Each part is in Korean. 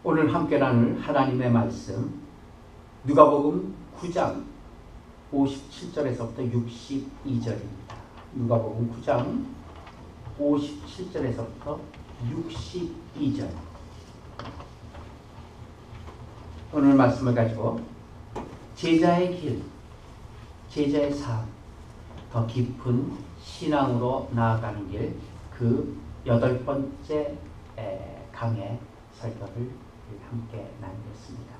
오늘 함께 나눌 하나님의 말씀 누가복음 9장 57절에서부터 62절입니다. 누가복음 9장 57절에서부터 62절. 오늘 말씀을 가지고 제자의 길, 제자의 삶, 더 깊은 신앙으로 나아가는 길, 그 8번째 강의 설교를 함께 나누겠습니다.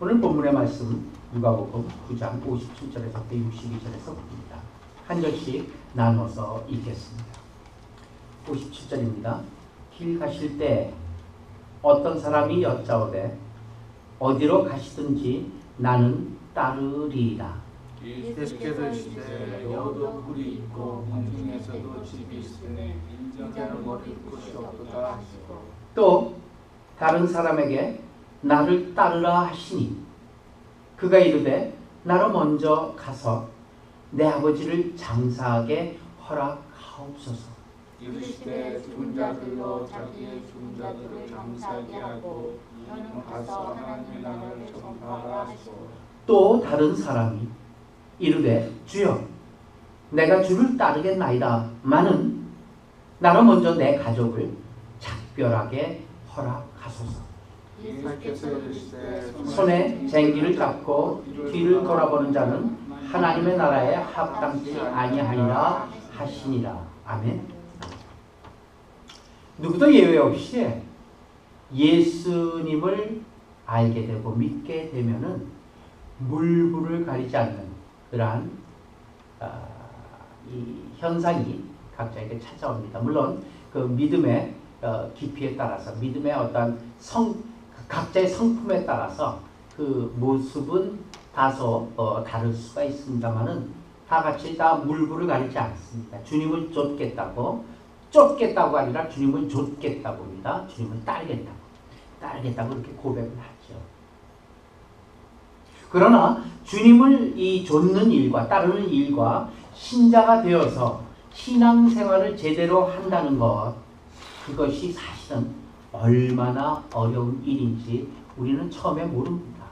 오늘 본문의 말씀 누가복음 9장 57절에서부터 62절에서 봅니다. 한 절씩 나눠서 읽겠습니다. 57절입니다. 길 가실 때 어떤 사람이 여짜오되 어디로 가시든지 나는 따르리이다. 예수께서 이르시되 여호도 굴이 있고 공중에서도 집이 있으니 인자는 머릴 곳이 없도다 하시고 또 다른 사람에게 나를 따르라 하시니 그가 이르되 나로 먼저 가서 내 아버지를 장사하게 허락하옵소서. 이르시되 죽은 자들로 자기의 죽은 자들을 장사하게 하고 너는 가서 하나님의 나라를 전파하라 하시고 또 다른 사람이 이르되 주여 내가 주를 따르겠나이다 마는 나로 먼저 내 가족을 작별하게 허락하소서. 예수께서 이르시되 손에 쟁기를 잡고 뒤를 돌아보는 자는 하나님의 나라에 합당치 아니하리라 하시니라. 아멘. 누구도 예외 없이 예수님을 알게 되고 믿게 되면은 물불을 가리지 않는 그러한 이 현상이 각자에게 찾아옵니다. 물론 그 믿음의 깊이에 따라서 믿음의 어떤 각자의 성품에 따라서 그 모습은 다소 다를 수가 있습니다만은 다 같이 다 물불을 가리지 않습니다. 주님을 쫓겠다고 아니라 주님을 좇겠다고 합니다. 주님을 따르겠다고 이렇게 고백을 하죠. 그러나 주님을 이 좇는 일과 따르는 일과 신자가 되어서 신앙생활을 제대로 한다는 것, 그것이 사실은 얼마나 어려운 일인지 우리는 처음에 모릅니다.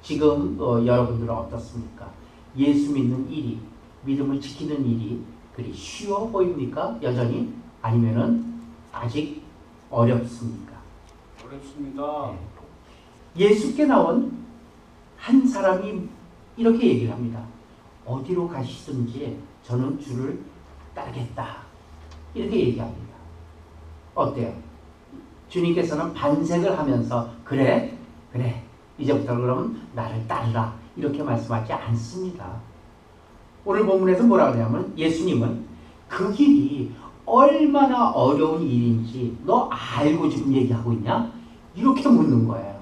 지금 여러분들은 어떻습니까? 예수 믿는 일이, 믿음을 지키는 일이 그리 쉬워 보입니까? 여전히? 아니면은 아직 어렵습니까? 어렵습니다. 예수께 나온 한 사람이 이렇게 얘기를 합니다. 어디로 가시든지 저는 주를 따르겠다. 이렇게 얘기합니다. 어때요? 주님께서는 반색을 하면서 그래 이제부터 그럼 나를 따르라 이렇게 말씀하지 않습니다. 오늘 본문에서 뭐라고 하냐면 예수님은 그 길이 얼마나 어려운 일인지 너 알고 지금 얘기하고 있냐? 이렇게 묻는 거예요.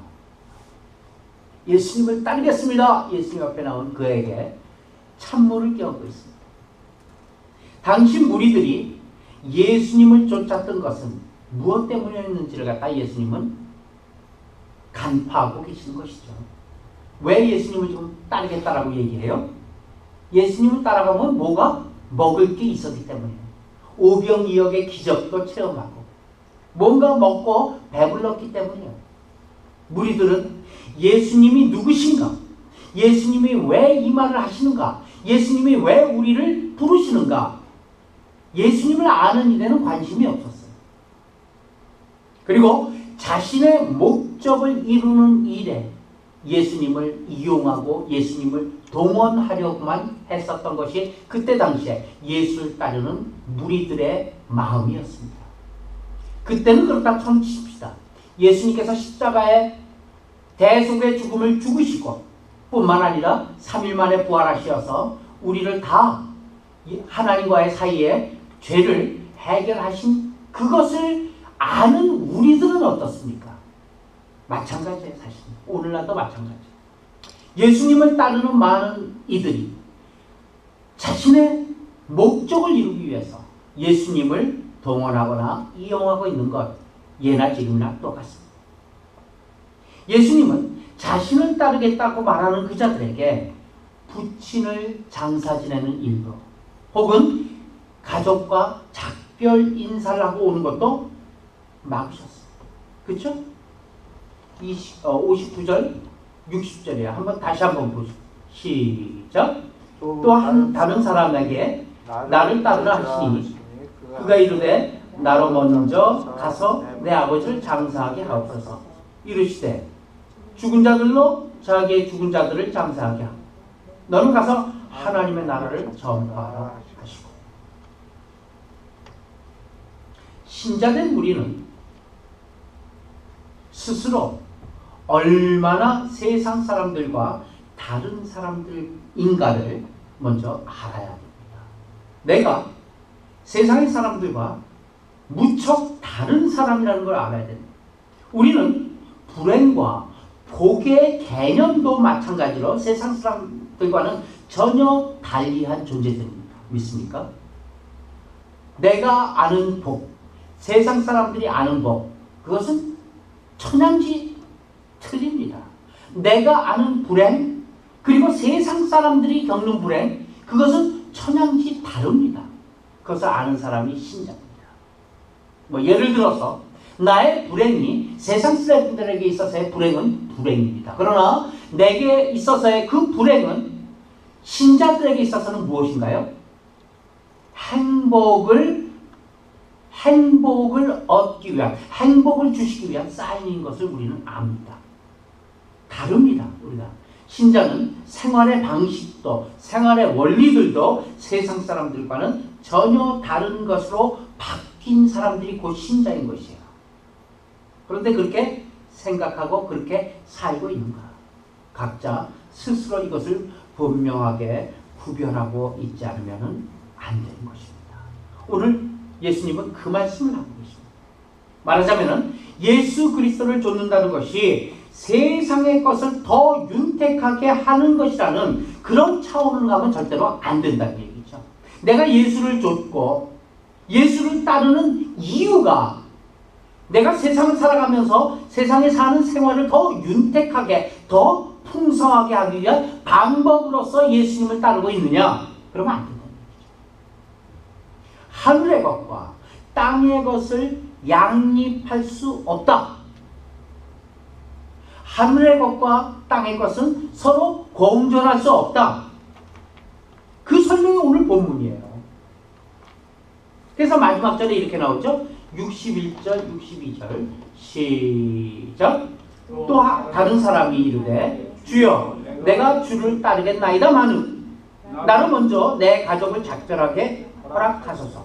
예수님을 따르겠습니다. 예수님 앞에 나온 그에게 찬물을 끼얹고 있습니다. 당시 무리들이 예수님을 쫓았던 것은 무엇 때문이었는지를 갖다 예수님은 간파하고 계시는 것이죠. 왜 예수님을 좀 따르겠다라고 얘기해요? 예수님을 따라가면 뭐가? 먹을 게 있었기 때문이에요. 오병이어의 기적도 체험하고 뭔가 먹고 배불렀기 때문이에요. 무리들은 예수님이 누구신가? 예수님이 왜 이 말을 하시는가? 예수님이 왜 우리를 부르시는가? 예수님을 아는 일에는 관심이 없었어요. 그리고 자신의 목적을 이루는 일에 예수님을 이용하고 예수님을 동원하려고만 했었던 것이 그때 당시에 예수를 따르는 무리들의 마음이었습니다. 그때는 그렇다 쳐칩시다. 예수님께서 십자가에 대속의 죽음을 죽으시고 뿐만 아니라 3일 만에 부활하셔서 우리를 다 하나님과의 사이에 죄를 해결하신 그것을 아는 우리들은 어떻습니까? 마찬가지예요. 사실 오늘날도 마찬가지예요. 예수님을 따르는 많은 이들이 자신의 목적을 이루기 위해서 예수님을 동원하거나 이용하고 있는 것 예나 지금이나 똑같습니다. 예수님은 자신을 따르겠다고 말하는 그 자들에게 부친을 장사 지내는 일도 혹은 가족과 작별 인사를 하고 오는 것도 막으셨어요. 그렇죠? 59절, 60절이에요. 다시 한번 보시죠. 시작. 또 다른 사람에게 나를 따르라 하시니 그가 이르되 나로 먼저 가서 내 아버지를 장사하게 하옵소서. 이르시되 죽은 자들로 자기의 죽은 자들을 장사하게 하고 너는 가서 하나님의 나라를 전파하라 하시고. 신자된 우리는 스스로 얼마나 세상 사람들과 다른 사람들인가를 먼저 알아야 됩니다. 내가 세상의 사람들과 무척 다른 사람이라는 걸 알아야 됩니다. 우리는 불행과 복의 개념도 마찬가지로 세상 사람들과는 전혀 달리한 존재들입니다. 믿습니까? 내가 아는 복, 세상 사람들이 아는 복, 그것은 천양지 틀립니다. 내가 아는 불행, 그리고 세상 사람들이 겪는 불행, 그것은 천양지 다릅니다. 그것을 아는 사람이 신자입니다. 예를 들어서 나의 불행이 세상 사람들에게 있어서의 불행은 불행입니다. 그러나 내게 있어서의 그 불행은 신자들에게 있어서는 무엇인가요? 행복을 얻기 위한, 행복을 주시기 위한 사인인 것을 우리는 압니다. 다릅니다. 우리가 신자는 생활의 방식도 생활의 원리들도 세상 사람들과는 전혀 다른 것으로 바뀐 사람들이 곧 신자인 것이에요. 그런데 그렇게 생각하고 그렇게 살고 있는가? 각자 스스로 이것을 분명하게 구별하고 있지 않으면 안 되는 것입니다. 오늘 예수님은 그 말씀을 하고 계십니다. 말하자면 예수 그리스도를 좇는다는 것이 세상의 것을 더 윤택하게 하는 것이라는 그런 차원으로 가면 절대로 안 된다는 얘기죠. 내가 예수를 좇고 예수를 따르는 이유가 내가 세상을 살아가면서 세상에 사는 생활을 더 윤택하게, 더 풍성하게 하기 위한 방법으로서 예수님을 따르고 있느냐? 그러면 안 된다는 얘기죠. 하늘의 것과 땅의 것을 양립할 수 없다. 하늘의 것과 땅의 것은 서로 공존할 수 없다. 그 설명이 오늘 본문이에요. 그래서 마지막 절에 이렇게 나오죠. 61절, 62절 시작. 또 다른 사람이 이르되 주여 내가 주를 따르겠나이다 마는 나는 먼저 내 가족을 작별하게 허락하소서.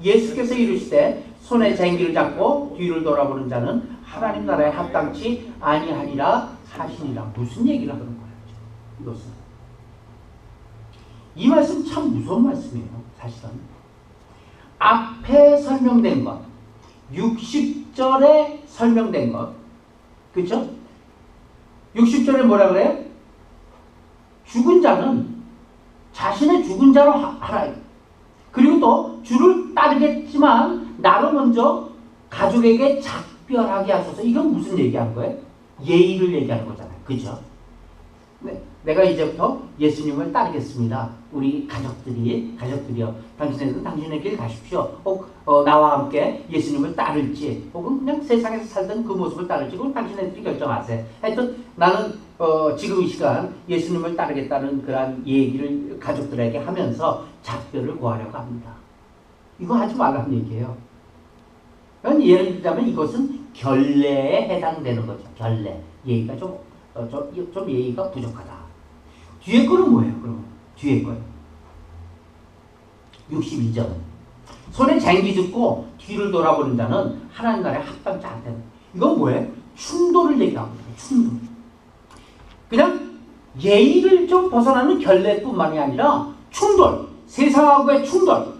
예수께서 이르시되 손에 쟁기를 잡고 뒤를 돌아보는 자는 하나님 나라에 합당치 아니하리라 하시니라. 무슨 얘기를 하는 거예요? 이것은 이 말씀 참 무서운 말씀이에요. 사실은 앞에 설명된 것 60절에 설명된 것 그렇죠? 60절에 뭐라 그래요? 죽은 자는 자신의 죽은 자로 하라. 그리고 또 주를 따르겠지만 나로 먼저 가족에게 작별하게 하소서. 이건 무슨 얘기하는 거예요? 예의를 얘기하는 거잖아요. 그죠? 네, 내가 이제부터 예수님을 따르겠습니다. 우리 가족들이요. 당신네들은 당신의 길 가십시오. 혹 나와 함께 예수님을 따를지 혹은 그냥 세상에서 살던 그 모습을 따를지 그건 당신네들이 결정하세요. 하여튼 나는 지금 이 시간 예수님을 따르겠다는 그런 얘기를 가족들에게 하면서 작별을 구하려고 합니다. 이거 하지 말라는 얘기예요. 예를 들자면 이것은 결례에 해당되는 거죠. 결례. 예의가 좀 예의가 부족하다. 뒤에 거는 뭐예요? 그러면 뒤에 거요. 62절. 손에 쟁기 짚고 뒤를 돌아보는 자는 하나님 나라에 합당치 않다는. 이건 뭐예요? 충돌을 얘기하고 있어요. 충돌. 그냥 예의를 좀 벗어나는 결례뿐만이 아니라 충돌, 세상하고의 충돌,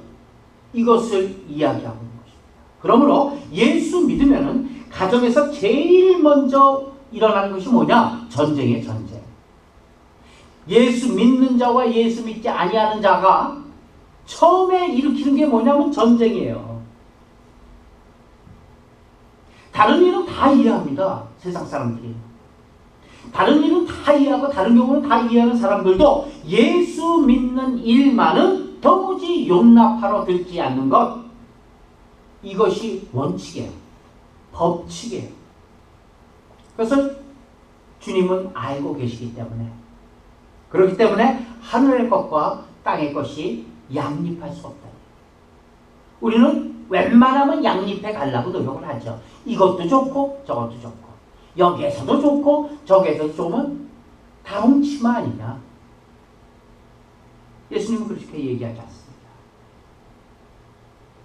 이것을 이야기하고 있는 것입니다. 그러므로 예수 믿으면은 가정에서 제일 먼저 일어나는 것이 뭐냐? 전쟁이에요. 전쟁. 예수 믿는 자와 예수 믿지 아니하는 자가 처음에 일으키는 게 뭐냐면 전쟁이에요. 다른 일은 다 이해합니다. 세상 사람들이. 다른 일은 다 이해하고 다른 경우는 다 이해하는 사람들도 예수 믿는 일만은 도무지 용납하러 들지 않는 것. 이것이 원칙이에요. 법칙이에요. 그것을 주님은 알고 계시기 때문에, 그렇기 때문에 하늘의 것과 땅의 것이 양립할 수 없다. 우리는 웬만하면 양립해 가려고 노력을 하죠. 이것도 좋고 저것도 좋고, 여기에서도 좋고 저기에서도 좋으면 다 훔치마 아니냐. 예수님은 그렇게 얘기하지 않습니다.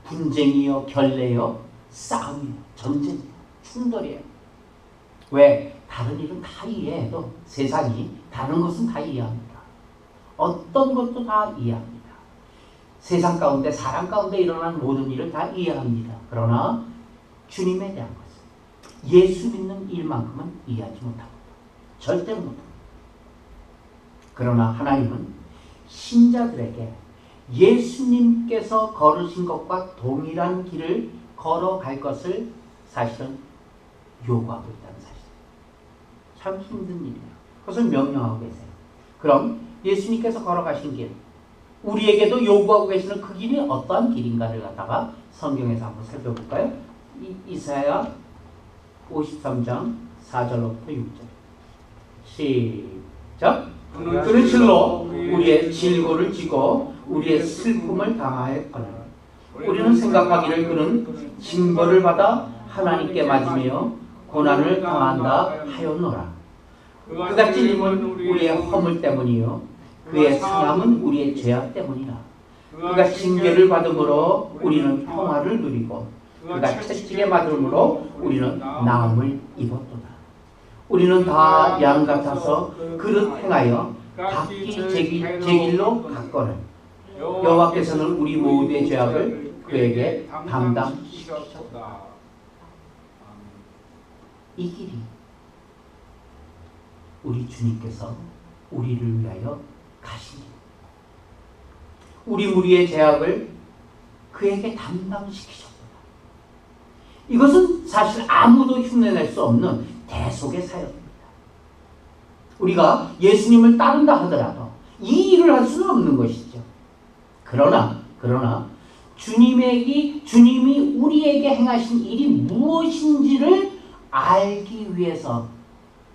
분쟁이요, 결례요, 싸움이요, 전쟁이요, 충돌이에요. 왜? 다른 일은 다 이해해도 세상이 다른 것은 다 이해합니다. 어떤 것도 다 이해합니다. 세상 가운데, 사람 가운데 일어나는 모든 일을 다 이해합니다. 그러나 주님에 대한 것은, 예수 믿는 일만큼은 이해하지 못합니다. 절대 못합니다. 그러나 하나님은 신자들에게 예수님께서 걸으신 것과 동일한 길을 걸어갈 것을 사실은 요구하고 있다는 사실. 참 힘든 일이에요. 그것을 명령하고 계세요. 그럼 예수님께서 걸어가신 길, 우리에게도 요구하고 계시는 그 길이 어떠한 길인가를 갖다가 성경에서 한번 살펴볼까요? 이사야 53장 4절로부터 6절. 시작. 그는 실로 우리의 질고를 지고 우리의 슬픔을 당하였거늘 우리는 생각하기를 그는 징벌을 받아 하나님께 맞으며 고난을 당한다 하였노라. 그가 찔림은 우리의 허물 때문이요 그의 상함은 우리의 죄악 때문이라. 그가 징계를 받음으로 우리는 평화를 누리고 그가 채찍에 맞음으로 우리는 나음을 입었도다. 우리는 다 양 같아서 그릇 행하여 각기 제 길로 갔거늘 여호와께서는 우리 모두의 죄악을 그에게 담당시키셨다. 이 길이 우리 주님께서 우리를 위하여 가신 길, 우리 무리의 죄악을 그에게 담당시키셨다. 이것은 사실 아무도 흉내낼 수 없는 대속의 사역입니다. 우리가 예수님을 따른다 하더라도 이 일을 할 수는 없는 것이죠. 그러나 주님이 우리에게 행하신 일이 무엇인지를 알기 위해서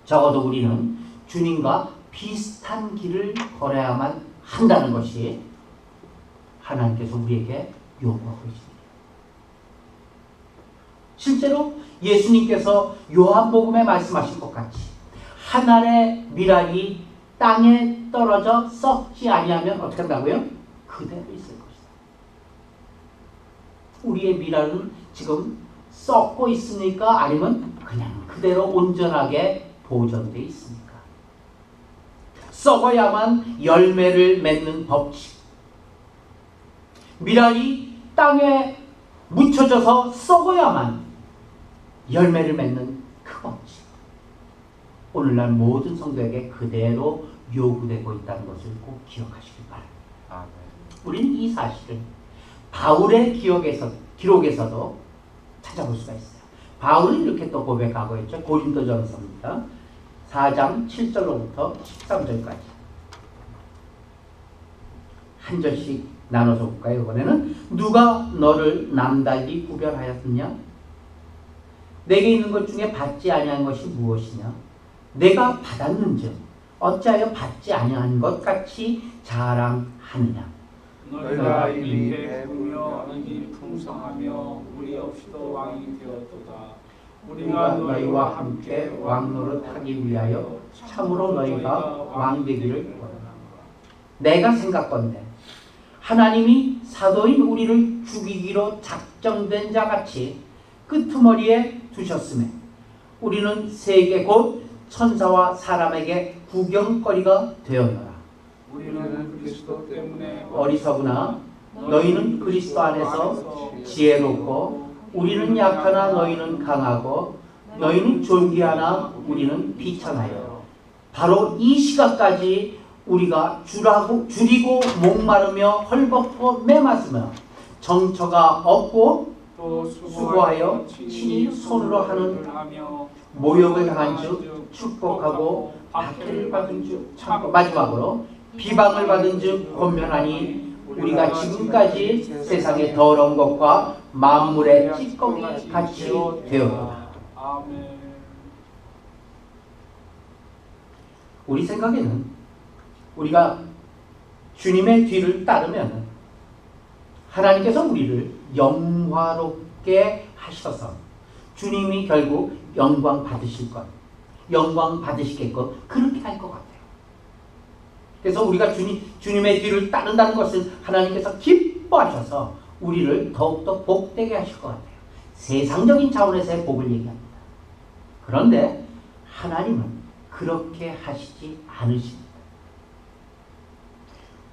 적어도 우리는 주님과 비슷한 길을 걸어야만 한다는 것이 하나님께서 우리에게 요구하고 있습니다. 실제로 예수님께서 요한복음에 말씀하신 것 같이 한 알의 밀알이 땅에 떨어져 썩지 아니하면 어떻게 한다고요? 그대로 있을 것이다. 우리의 밀알은 지금 썩고 있습니까? 아니면 그냥 그대로 온전하게 보존되어 있습니까? 썩어야만 열매를 맺는 법칙. 밀알이 땅에 묻혀져서 썩어야만 열매를 맺는 그 법칙. 오늘날 모든 성도에게 그대로 요구되고 있다는 것을 꼭 기억하시길 바랍니다. 우리는 이 사실을 바울의 기록에서도 찾아볼 수가 있어요. 바울은 이렇게 또 고백하고 있죠. 고린도전서입니다. 4장 7절로부터 13절까지 한 절씩 나눠서 볼까요? 이번에는 누가 너를 남달리 구별하였느냐? 내게 있는 것 중에 받지 아니한 것이 무엇이냐? 내가 받았는즉 어찌하여 받지 아니한 것 같이 자랑하느냐? 너희가 이미 배부며 이미 풍성하며 우리 없이도 왕이 되었도다. 우리가 너희와 함께 왕노릇하기 위하여 참으로 너희가 왕 되기를 원하노라. 내가 생각건대 하나님이 사도인 우리를 죽이기로 작정된 자같이 끄트머리에 두셨음에 우리는 세계 곧 천사와 사람에게 구경거리가 되었노라. 우리는 그리스도 때문에 어리석으나 너희는 그리스도 안에서 지혜롭고 우리는 약하나 너희는 강하고 너희는 존귀하나 우리는 비천하여 바로 이 시각까지 우리가 줄이고 목마르며 헐벗고 메마르며 정처가 없고 또 수고하여 친히 손으로 하는 모욕을 당한 즉 축복하고 박해를 받은 즉 참고 마지막으로 비방을 받은 즉 권면하니 우리가 지금까지 세상의 더러운 것과 만물의 찌꺼기 같이 되었다. 우리 생각에는 우리가 주님의 뒤를 따르면 하나님께서 우리를 영화롭게 하셔서 주님이 결국 영광 받으실 것, 영광 받으시겠고 그렇게 할 것 같아요. 그래서 우리가 주님의 뒤를 따른다는 것은 하나님께서 기뻐하셔서 우리를 더욱더 복되게 하실 것 같아요. 세상적인 차원에서의 복을 얘기합니다. 그런데 하나님은 그렇게 하시지 않으십니다.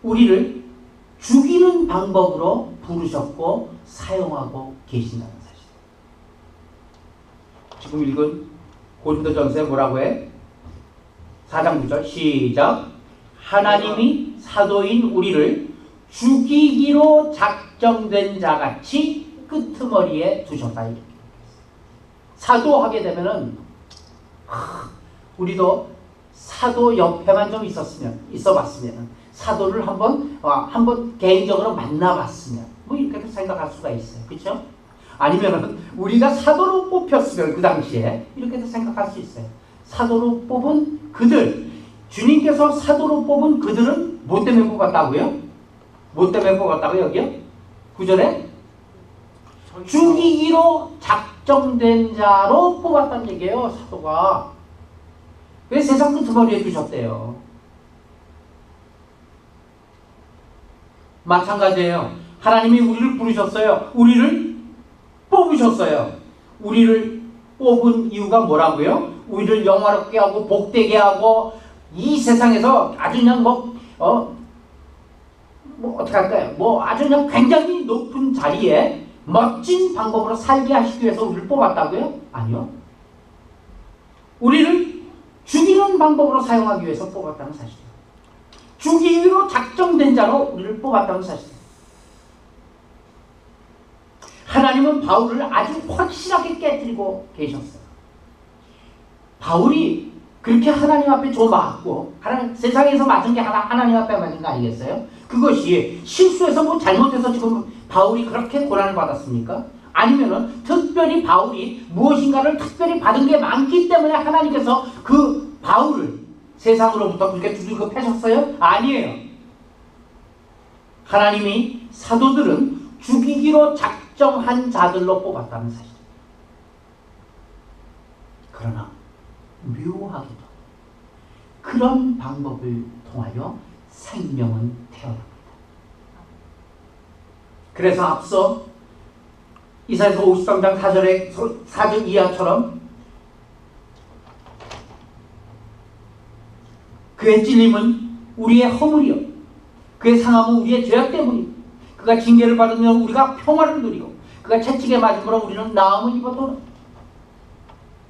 우리를 죽이는 방법으로 부르셨고 사용하고 계신다는 사실. 지금 읽은 고린도전서에 뭐라고 해? 4장 9절 시작. 하나님이 사도인 우리를 죽이기로 작정된 자같이 끄트머리에 두셨다. 사도하게 되면은 우리도 사도 옆에만 좀 있어봤으면 사도를 한번 개인적으로 만나봤으면 뭐 이렇게 생각할 수가 있어요. 그렇죠? 아니면은 우리가 사도로 뽑혔으면 그 당시에 이렇게도 생각할 수 있어요. 사도로 뽑은 그들, 주님께서 사도로 뽑은 그들은 뭐 때문에 뽑았다고요? 뭐 때문에 뽑았다고요? 여기요? 9절에 죽이기로 작정된 자로 뽑았다는 얘기예요. 사도가. 왜 세상 끄트머리에 두셨대요? 마찬가지예요. 하나님이 우리를 부르셨어요. 우리를 뽑으셨어요. 우리를 뽑은 이유가 뭐라고요? 우리를 영화롭게 하고 복되게 하고 이 세상에서 아주 그냥 어떻게 할까요? 아주 그냥 굉장히 높은 자리에 멋진 방법으로 살게 하시기 위해서 우리를 뽑았다고요? 아니요. 우리를 죽이는 방법으로 사용하기 위해서 뽑았다는 사실이에요. 죽이기로 작정된 자로 우리를 뽑았다는 사실이에요. 하나님은 바울을 아주 확실하게 깨뜨리고 계셨어요. 바울이 그렇게 하나님 앞에 맞고 세상에서 맞은 게 하나님 앞에 맞은 거 아니겠어요? 그것이 실수해서 잘못해서 지금 바울이 그렇게 고난을 받았습니까? 아니면은 특별히 바울이 무엇인가를 특별히 받은 게 많기 때문에 하나님께서 그 바울을 세상으로부터 그렇게 두들겨 패셨어요? 아니에요. 하나님이 사도들은 죽이기로 작정한 자들로 뽑았다는 사실. 그러나 묘하게도 그런 방법을 통하여 생명은 태어납니다. 그래서 앞서 이사야서 53장 4절 이하처럼 그의 찔림은 우리의 허물이요 그의 상함은 우리의 죄악 때문이요 그가 징계를 받으면 우리가 평화를 누리고 그가 채찍에 맞음으로 우리는 나음을 입었도다.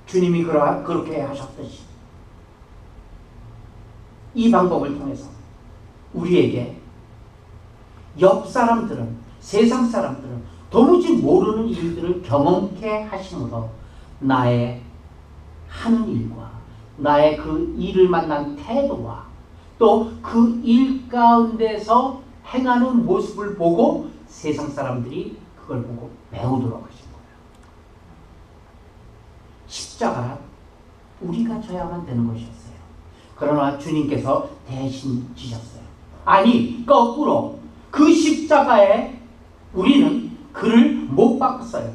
주님이 그렇게 하셨듯이 이 방법을 통해서 우리에게 옆 사람들은, 세상 사람들은 도무지 모르는 일들을 경험케 하심으로 나의 하는 일과 나의 그 일을 만난 태도와 또 그 일 가운데서 행하는 모습을 보고 세상 사람들이 그걸 보고 배우도록 하신 거예요. 십자가란 우리가 져야만 되는 것이었어요. 그러나 주님께서 대신 지셨어요. 아니, 거꾸로 그 십자가에 우리는 그를 못 박았어요.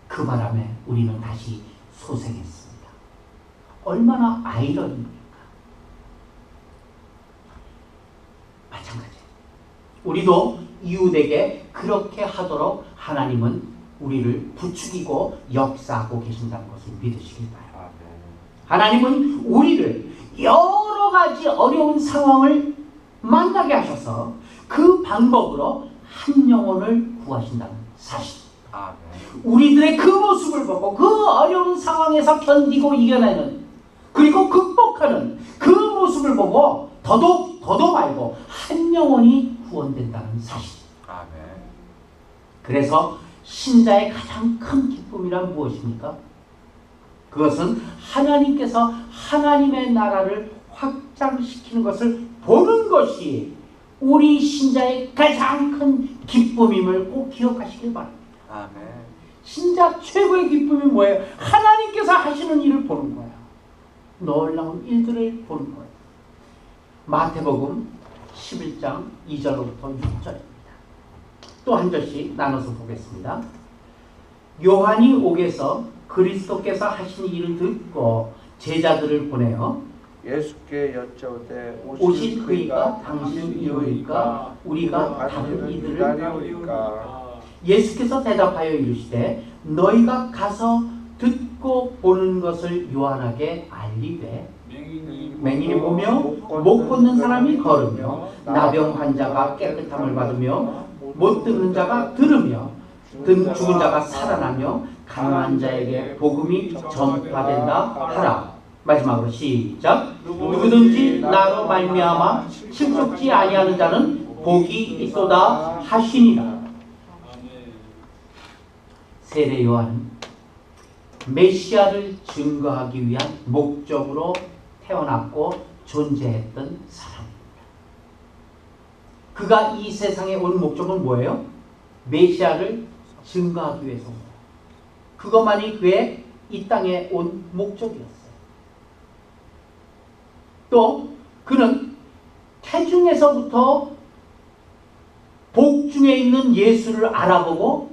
그 바람에 우리는 다시 소생했습니다. 얼마나 아이러니입니까? 마찬가지예요. 우리도 이웃에게 그렇게 하도록 하나님은 우리를 부추기고 역사하고 계신다는 것을 믿으시길 바라요. 하나님은 우리를 여러 가지 어려운 상황을 만나게 하셔서 그 방법으로 한 영혼을 구하신다는 사실. 우리들의 그 모습을 보고 그 어려운 상황에서 견디고 이겨내는 그리고 극복하는 그 모습을 보고 더도 말고 한 영혼이 구원된다는 사실. 그래서 신자의 가장 큰 기쁨이란 무엇입니까? 그것은 하나님께서 하나님의 나라를 확장시키는 것을 보는 것이 우리 신자의 가장 큰 기쁨임을 꼭 기억하시길 바랍니다. 신자 최고의 기쁨이 뭐예요? 하나님께서 하시는 일을 보는 거예요. 놀라운 일들을 보는 거예요. 마태복음 11장 2절로부터 6절입니다. 또 한 절씩 나눠서 보겠습니다. 요한이 옥에서 그리스도께서 하신 일을 듣고 제자들을 보내어 예수께 여쭤되 오실 그이가 당신이오니까 우리가 다른 이들을 기다리오니까. 예수께서 대답하여 이르시되 너희가 가서 듣고 보는 것을 요한에게 알리되 맹인이 보며 못 걷는 사람이 걸으며 나병 환자가 깨끗함을 받으며 못 듣는 자가 들으며 죽은 자가 살아나며 강한 자에게 복음이 전파된다 하라. 마지막으로 시작. 누구든지 나로 말미암아 실족지 아니하는 자는 복이 있도다 하시니라. 세례 요한은 메시아를 증거하기 위한 목적으로 태어났고 존재했던 사람입니다. 그가 이 세상에 온 목적은 뭐예요? 메시아를 증거하기 위해서입니다. 그것만이 그의 이 땅에 온 목적이었어요. 또 그는 태중에서부터 복중에 있는 예수를 알아보고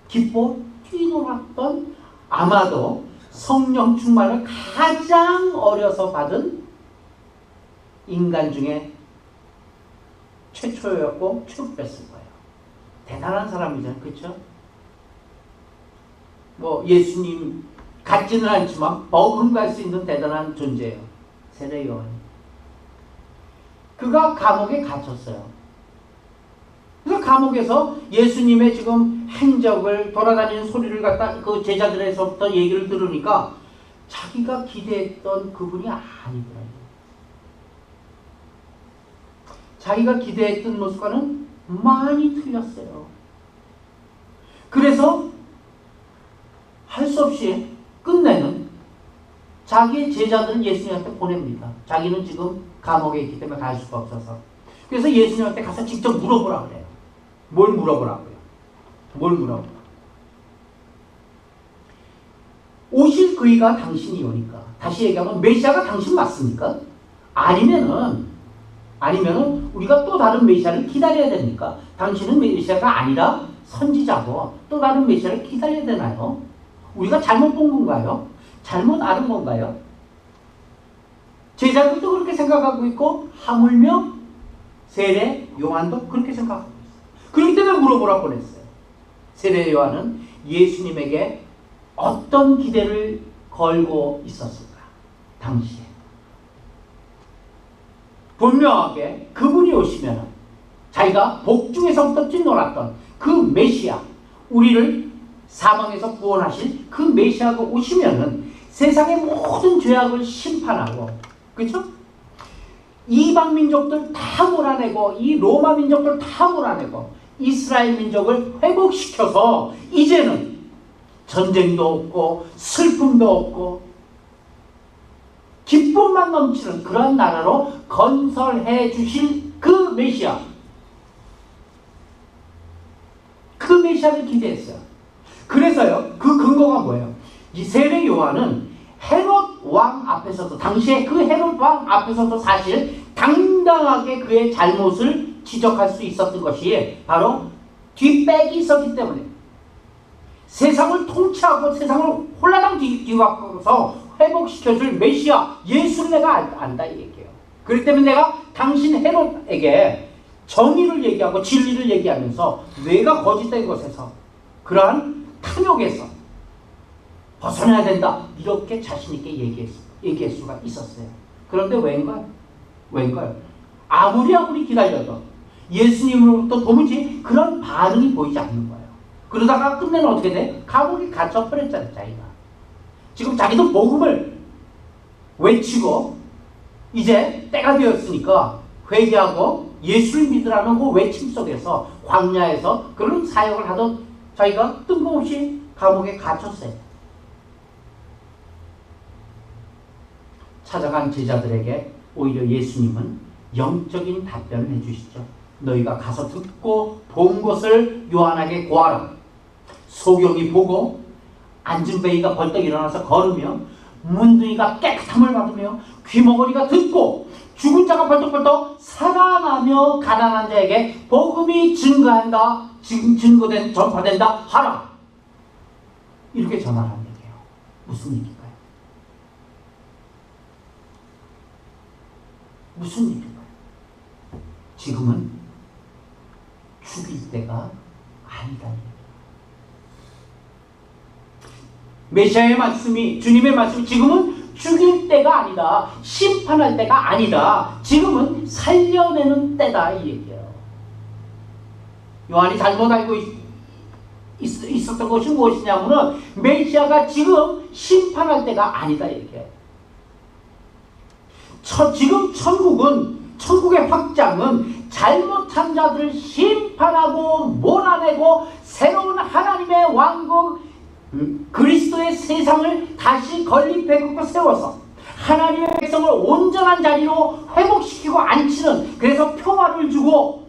기뻐 뛰놀았던, 아마도 성령 충만을 가장 어려서 받은 인간 중에 최초였고 최후였을 거예요. 대단한 사람이잖아요. 그렇죠? 뭐 예수님 같지는 않지만 버금갈 수 있는 대단한 존재예요. 세례 요한이. 그가 감옥에 갇혔어요. 그래서 감옥에서 예수님의 지금 행적을, 돌아다니는 소리를 갖다 그 제자들에서부터 얘기를 들으니까 자기가 기대했던 그분이 아니더라고요. 자기가 기대했던 모습과는 많이 틀렸어요. 그래서 할 수 없이 끝내는 자기의 제자들을 예수님한테 보냅니다. 자기는 지금 감옥에 있기 때문에 갈 수가 없어서. 그래서 예수님한테 가서 직접 물어보라 그래요. 뭘 물어보라고요? 뭘 물어보라? 오실 그이가 당신이 오니까. 다시 얘기하면 메시아가 당신 맞습니까? 아니면은 우리가 또 다른 메시아를 기다려야 됩니까? 당신은 메시아가 아니라 선지자고 또 다른 메시아를 기다려야 되나요? 우리가 잘못 본 건가요? 잘못 알은 건가요? 제자들도 그렇게 생각하고 있고 하물며 세례 요한도 그렇게 생각하고 있어요. 그렇기 때문에 물어보라고 보냈어요. 세례 요한은 예수님에게 어떤 기대를 걸고 있었을까? 당시에. 분명하게 그분이 오시면 자기가 복중에서부터 뛰놀았던 그 메시아, 우리를 사망에서 구원하실 그 메시아가 오시면은 세상의 모든 죄악을 심판하고, 그렇죠? 이방 민족들 다 몰아내고 이 로마 민족들 다 몰아내고 이스라엘 민족을 회복시켜서 이제는 전쟁도 없고 슬픔도 없고 기쁨만 넘치는 그런 나라로 건설해 주실 그 메시아, 그 메시아를 기대했어요. 그래서요, 그 근거가 뭐예요? 이 세례 요한은 헤롯 왕 앞에서도, 당시에 그 헤롯 왕 앞에서도 사실 당당하게 그의 잘못을 지적할 수 있었던 것이 바로 뒷백이 있었기 때문에, 세상을 통치하고 세상을 홀라당 뒤바꿔서 회복시켜줄 메시아 예수를 내가 안다 이 얘기예요. 그렇기 때문에 내가 당신 헤롯에게 정의를 얘기하고 진리를 얘기하면서 내가 거짓된 것에서, 그러한 탐욕에서 벗어나야 된다, 이렇게 자신있게 얘기할 수가 있었어요. 그런데 웬가요? 아무리 기다려도 예수님으로부터 도무지 그런 반응이 보이지 않는 거예요. 그러다가 끝내는 어떻게 돼? 감옥에 갇혀버렸잖아요. 자기가 지금 자기도 복음을 외치고 이제 때가 되었으니까 회개하고 예수를 믿으라는 그 외침 속에서 광야에서 그런 사역을 하던 자기가 뜬금없이 감옥에 갇혔어요. 찾아간 제자들에게 오히려 예수님은 영적인 답변을 해주시죠. 너희가 가서 듣고 본 것을 요한에게 고하라. 소경이 보고 앉은 베이가 벌떡 일어나서 걸으며 문둥이가 깨끗함을 받으며 귀머거리가 듣고 죽은 자가 벌떡벌떡 살아나며 가난한 자에게 복음이 증거된 전파된다 하라. 이렇게 전하라는 얘기예요. 무슨 얘기일까요? 무슨 얘기일까요? 지금은 죽일 때가 아니다. 메시아의 말씀이, 주님의 말씀이 지금은 죽일 때가 아니다. 심판할 때가 아니다. 지금은 살려내는 때다. 이 얘기예요. 요한이 잘못 알고 있었던 것이 무엇이냐면은 메시아가 지금 심판할 때가 아니다. 이 얘기예요. 지금 천국의 확장은 잘못한 자들을 심판하고 몰아내고 새로운 하나님의 왕국 그리스도의 세상을 다시 건립해갖고 세워서 하나님의 백성을 온전한 자리로 회복시키고 앉히는, 그래서 평화를 주고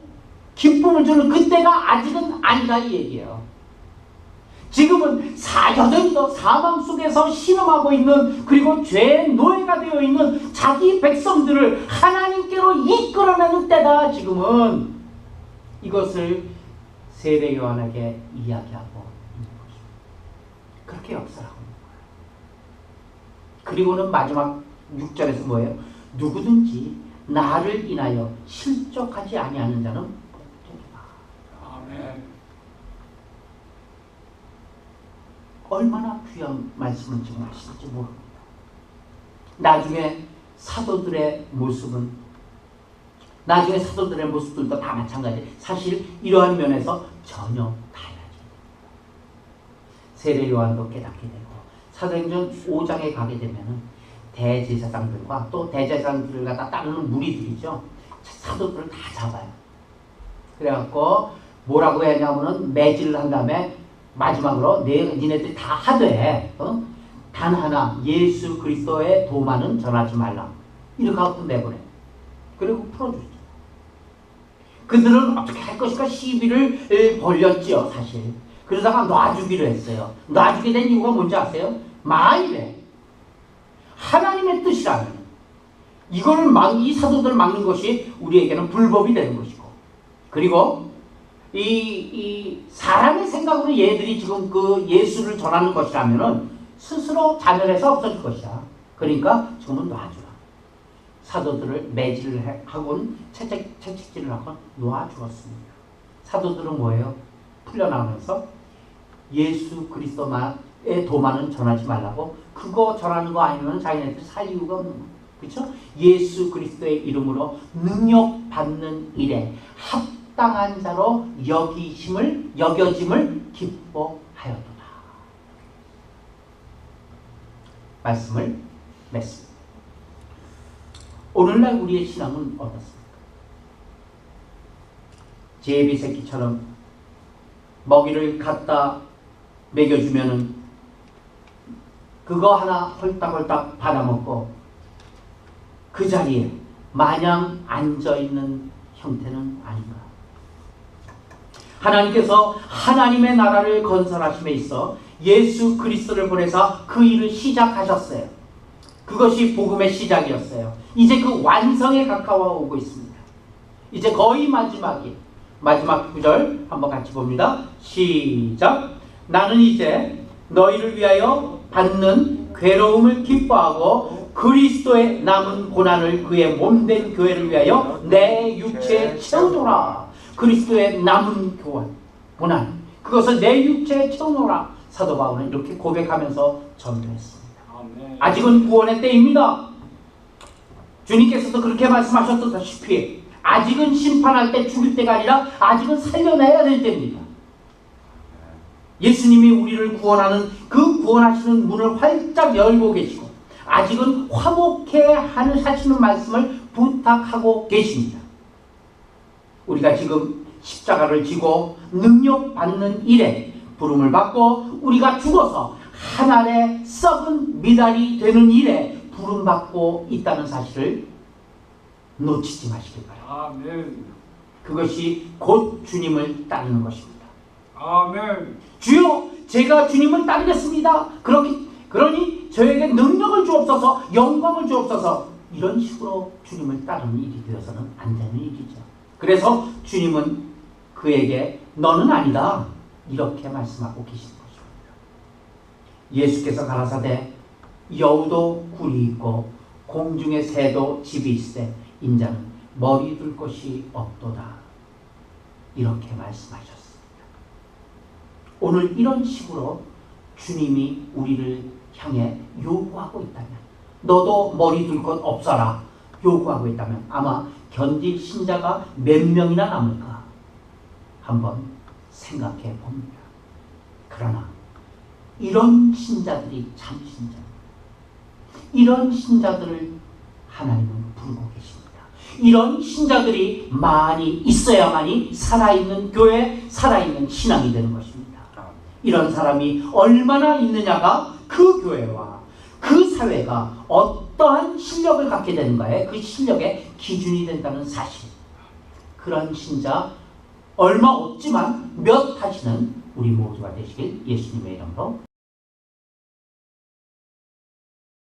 기쁨을 주는 그때가 아직은 아니다 이 얘기예요. 지금은 여전히 사망 속에서 신음하고 있는, 그리고 죄의 노예가 되어 있는 자기 백성들을 하나님께로 이끌어내는 때다. 지금은 이것을 세례 요한에게 이야기하고 그렇게 역사를 하고 있는 거예요. 그리고는 마지막 6절에서 뭐예요? 누구든지 나를 인하여 실족하지 아니하는 자는 복되리라. 아멘. 얼마나 귀한 말씀을 지금 하시는지 모릅니다. 나중에 사도들의 모습들도 다 마찬가지예요. 사실 이러한 면에서 전혀 달라집니다. 세례 요한도 깨닫게 되고, 사도행전 5장에 가게 되면은 대제사장들과 또 대제사장들을 갖다 따르는 무리들이죠. 사도들을 다 잡아요. 그래갖고 뭐라고 했냐면은 매질을 한 다음에 마지막으로 니네들이 다 하되 단 하나 예수 그리스도의 도만은 전하지 말라. 이렇게 하고 내보내. 그리고 풀어주죠. 그들은 어떻게 할 것인가 시비를 벌였지요. 사실. 그러다가 놔주기로 했어요. 놔주게 된 이유가 뭔지 아세요? 만일에 하나님의 뜻이라면 이 사도들을 막는 것이 우리에게는 불법이 되는 것이고, 그리고 이 사람의 생각으로 얘들이 지금 그 예수를 전하는 것이라면은 스스로 자멸해서 없어질 것이야. 그러니까 지금은 놔주라. 사도들을 매질을 하곤 채찍질을 하곤 놔주었습니다. 사도들은 뭐예요? 풀려나오면서 예수 그리스도의 도만은 전하지 말라고, 그거 전하는 거 아니면 자기네들 살 이유가 없는 거예요. 그렇죠? 예수 그리스도의 이름으로 능력 받는 일에 합당한 자로 여겨짐을 기뻐하였도다. 말씀을 맺습니다. 오늘날 우리의 신앙은 어떻습니까? 제비 새끼처럼 먹이를 갖다 먹여주면은 그거 하나 홀딱홀딱 받아먹고 그 자리에 마냥 앉아있는 형태는 아닌가. 하나님께서 하나님의 나라를 건설하심에 있어 예수 그리스도를 보내서 그 일을 시작하셨어요. 그것이 복음의 시작이었어요. 이제 그 완성에 가까워 오고 있습니다. 이제 거의 마지막 구절 한번 같이 봅니다. 시작. 나는 이제 너희를 위하여 받는 괴로움을 기뻐하고 그리스도의 남은 고난을 그의 몸된 교회를 위하여 내 육체에 채우노라. 그리스도의 남은 고난, 그것을 내 육체에 채우노라. 사도 바울은 이렇게 고백하면서 전도했습니다. 아직은 구원의 때입니다. 주님께서도 그렇게 말씀하셨다시피 아직은 심판할 때 죽일 때가 아니라 아직은 살려내야 될 때입니다. 예수님이 우리를 구원하는 그 구원하시는 문을 활짝 열고 계시고 아직은 화목해 하시는 말씀을 부탁하고 계십니다. 우리가 지금 십자가를 지고 능력받는 일에 부름을 받고 우리가 죽어서 하늘에 썩은 미달이 되는 일에 부름받고 있다는 사실을 놓치지 마시길 바랍니다. 아멘. 그것이 곧 주님을 따르는 것입니다. 아멘. 주여, 제가 주님을 따르겠습니다. 그러니 저에게 능력을 주옵소서, 영광을 주옵소서. 이런 식으로 주님을 따르는 일이 되어서는 안 되는 일이죠. 그래서 주님은 그에게 너는 아니다 이렇게 말씀하고 계신 것입니다. 예수께서 가라사대 여우도 굴이 있고 공중의 새도 집이 있으되 인자는 머리 둘 곳이 없도다 이렇게 말씀하셨습니다. 오늘 이런 식으로 주님이 우리를 향해 요구하고 있다면, 너도 머리 둘 곳 없어라 요구하고 있다면 아마 견딜 신자가 몇 명이나 남을까 한번 생각해 봅니다. 그러나 이런 신자들이 참 신자입니다. 이런 신자들을 하나님은 부르고 계십니다. 이런 신자들이 많이 있어야만이 살아있는 교회, 살아있는 신앙이 되는 것입니다. 이런 사람이 얼마나 있느냐가 그 교회와 그 사회가 어떠한 실력을 갖게 되는가에 그 실력의 기준이 된다는 사실. 그런 신자 얼마 없지만 몇 하시는 우리 모두가 되시길 예수님의 이름으로